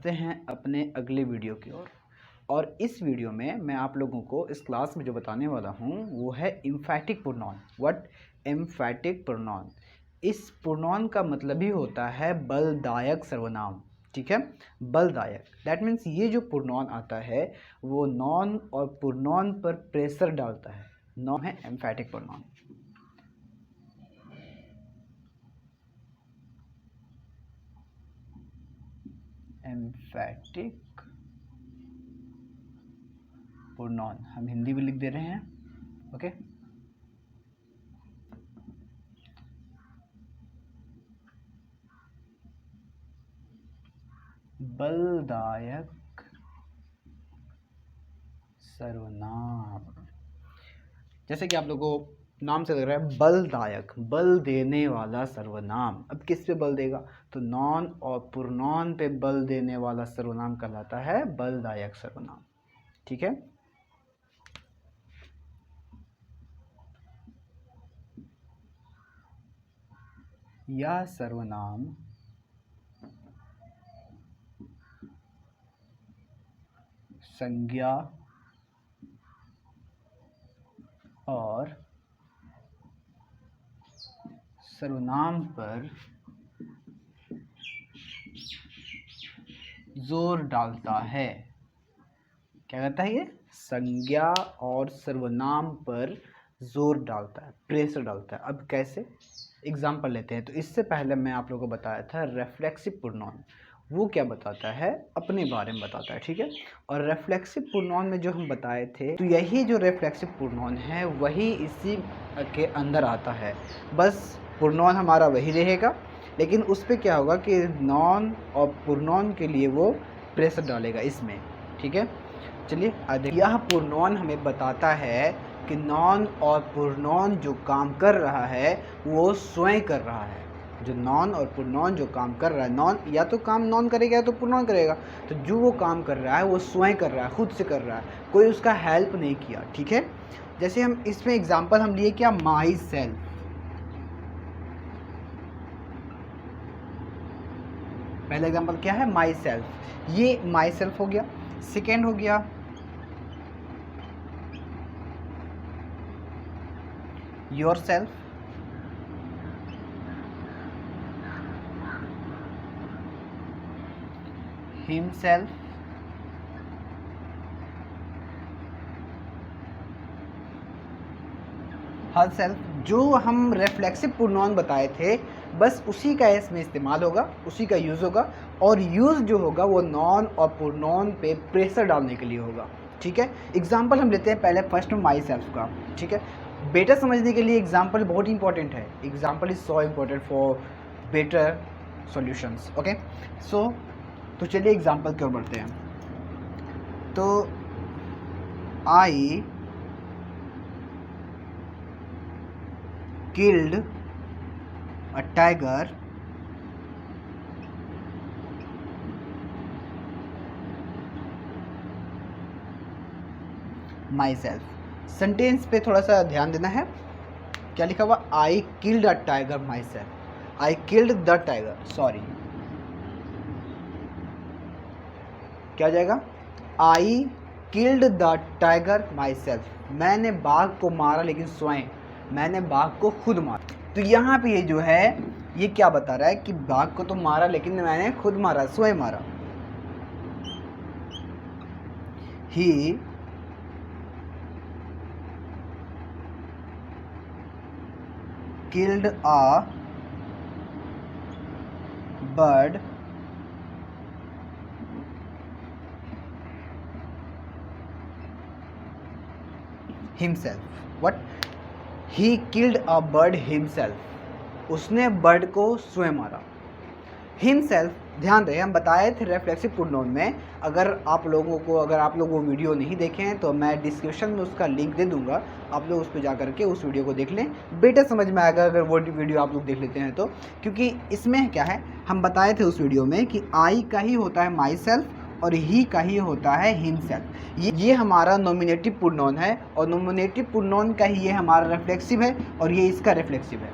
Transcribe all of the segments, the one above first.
बढ़ते हैं अपने अगले वीडियो की ओर। और इस वीडियो में मैं आप लोगों को इस क्लास में जो बताने वाला हूँ वो है एम्फैटिक प्रोनाउन। व्हाट? एम्फैटिक प्रोनाउन। इस प्रोनाउन का मतलब ही होता है बलदायक सर्वनाम। ठीक है, बलदायक। दैट मीन्स ये जो प्रोनाउन आता है वो नॉन और प्रोनाउन पर प्रेशर डालता है। नॉन है एम्फैटिक प्रोनाउन। एम्फैटिक प्रोनाउन हम हिंदी में लिख दे रहे हैं। ओके, बलदायक सर्वनाम। जैसे कि आप लोगों को नाम से लग रहा है बलदायक, बल देने वाला सर्वनाम। अब किस पे बल देगा? तो नॉन और प्रोनाउन पे बल देने वाला सर्वनाम कहलाता है बलदायक सर्वनाम। ठीक है, यह सर्वनाम संज्ञा और सर्वनाम पर जोर डालता है। क्या कहता है ये? संज्ञा और सर्वनाम पर जोर डालता है, प्रेशर डालता है। अब कैसे? एग्जाम्पल लेते हैं। तो इससे पहले मैं आप लोगों को बताया था रेफ्लेक्सिव प्रोनाउन। वो क्या बताता है? अपने बारे में बताता है। ठीक है, और रेफ्लेक्सिव प्रोनाउन में जो हम बताए थे, तो यही जो रेफ्लेक्सिव प्रोनाउन है वही इसी के अंदर आता है। बस प्रोनाउन हमारा वही रहेगा, लेकिन उस पर क्या होगा कि नॉन और प्रोनाउन के लिए वो प्रेशर डालेगा इसमें। ठीक है, चलिए यह प्रोनाउन हमें बताता है कि नॉन और प्रोनाउन जो काम कर रहा है वो स्वयं कर रहा है। जो नॉन और प्रोनाउन जो काम कर रहा है, नॉन या तो काम नॉन करेगा या तो प्रोनाउन करेगा। तो जो वो काम कर रहा है वो स्वयं कर रहा है, खुद से कर रहा है, कोई उसका हेल्प नहीं किया। ठीक है, जैसे हम इसमें एग्जांपल हम लिए क्या? My self. पहला एग्जांपल क्या है? My self. ये माई सेल्फ हो गया। सेकेंड हो गया your self. Himself. Her self. जो हम रेफ्लेक्सिव प्रोनाउन बताए थे बस उसी का इसमें इस्तेमाल होगा, उसी का यूज़ होगा। और यूज़ जो होगा वो नॉन और प्रोनाउन पे प्रेशर डालने के लिए होगा। ठीक है, एग्जांपल हम लेते हैं पहले फर्स्ट माई सेल्फ का। ठीक है, बेटर समझने के लिए एग्जांपल बहुत इंपॉर्टेंट है। Example is so important for better solutions. Okay, so तो चलिए एग्जांपल की ओर बढ़ते हैं। तो I killed a tiger myself। Sentence पे थोड़ा सा ध्यान देना है। क्या लिखा हुआ? I killed a tiger myself. I killed the tiger, sorry, क्या हो जाएगा? I killed the tiger myself. मैंने बाघ को मारा लेकिन स्वयं, मैंने बाघ को खुद मारा। तो यहाँ पे ये जो है ये क्या बता रहा है कि बाघ को तो मारा लेकिन मैंने खुद मारा, स्वयं मारा। ही killed a bird himself। What? He killed a bird himself। उसने बर्ड को स्वयं मारा। himself, ध्यान रहे हम बताए थे रेफ्लेक्सिव प्रोनाउन में। अगर आप लोग वो वीडियो नहीं देखे हैं तो मैं डिस्क्रिप्शन में उसका लिंक दे दूंगा, आप लोग उस पर जा करके उस वीडियो को देख लें। बेटर समझ में आएगा अगर वो वीडियो आप लोग देख लेते हैं तो। क्योंकि इसमें क्या है, हम बताए थे उस वीडियो में कि आई का ही होता है माई सेल्फ और ही का ही होता है हिमसेल्फ। ये हमारा नॉमिनेटिव प्रोनाउन है और नॉमिनेटिव प्रोनाउन का ही ये हमारा रिफ्लेक्सिव है और ये इसका रिफ्लेक्सिव है।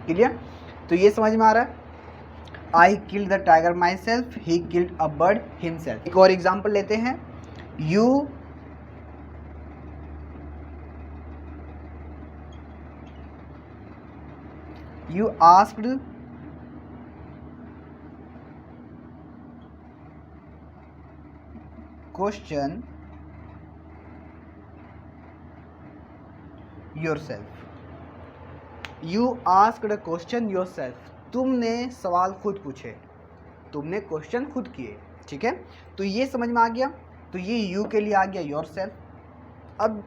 क्लियर? तो ये समझ में आ रहा है। आई killed the tiger my self, he killed a bird himself. एक और एग्जाम्पल लेते हैं, you asked question yourself, you asked a question yourself, तुमने सवाल खुद पूछे, तुमने क्वेश्चन खुद किए, ठीक है। तो ये समझ में आ गया। तो ये यू के लिए आ गया योर सेल्फ। अब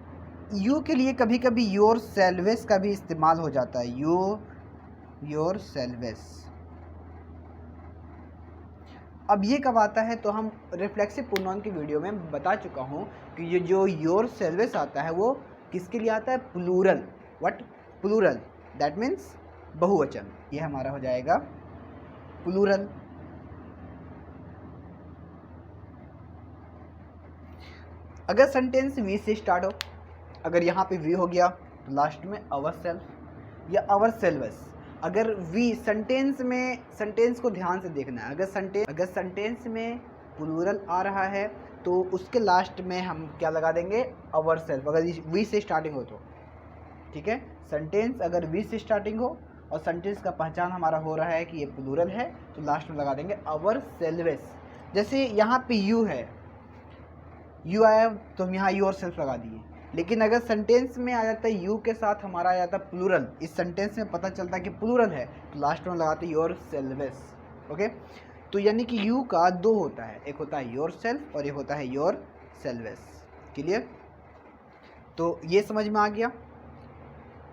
यू के लिए कभी कभी योर सेल्वेस का भी इस्तेमाल हो जाता है, योर सेल्वेस। अब ये कब आता है, तो हम रिफ्लेक्सिव प्रोनाउन की वीडियो में बता चुका हूँ कि ये जो योर सेल्वेस आता है वो किसके लिए आता है, plural. What, plural, that means बहुवचन। ये हमारा हो जाएगा प्लूरल। अगर सेंटेंस वी से स्टार्ट हो, अगर यहाँ पे वी हो गया तो लास्ट में अवर सेल्फ या अवर सेल्वस। अगर वी सेंटेंस में, सेंटेंस को ध्यान से देखना है, अगर सेंटेंस में प्लूरल आ रहा है तो उसके लास्ट में हम क्या लगा देंगे, अवर सेल्फ, अगर वी से स्टार्टिंग हो तो, ठीक है। सेंटेंस अगर वी से स्टार्टिंग हो और सेंटेंस का पहचान हमारा हो रहा है कि ये प्लूरल है तो लास्ट में लगा देंगे अवर सेल्वेस। जैसे यहाँ पे यू है, यू आया तो हम यहाँ योर सेल्फ लगा दिए, लेकिन अगर सेंटेंस में आ जाता है यू के साथ हमारा आ जाता है प्लूरल, इस सेंटेंस में पता चलता है कि प्लूरल है तो लास्ट में लगाते हैं योर सेल्वेस। ओके, तो यानी कि यू का दो होता है, एक होता है योर सेल्फ और एक होता है योर सेल्वेस। क्लियर? तो ये समझ में आ गया।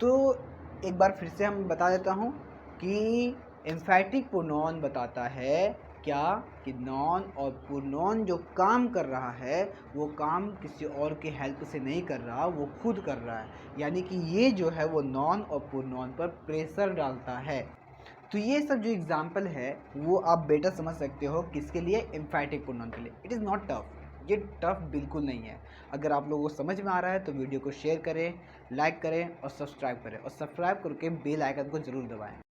तो एक बार फिर से हम बता देता हूँ कि एम्फैटिक प्रोनाउन बताता है क्या, कि नॉन और प्रोनाउन जो काम कर रहा है वो काम किसी और के हेल्प से नहीं कर रहा, वो खुद कर रहा है। यानी कि ये जो है वो नॉन और प्रोनाउन पर प्रेशर डालता है। तो ये सब जो एग्जाम्पल है वो आप बेटर समझ सकते हो किसके लिए, एम्फैटिक प्रोनाउन के लिए। इट इज़ नॉट टफ, ये टफ बिल्कुल नहीं है। अगर आप लोगों को समझ में आ रहा है तो वीडियो को शेयर करें, लाइक करें और सब्सक्राइब करें, और सब्सक्राइब करके बेल आइकन को ज़रूर दबाएं।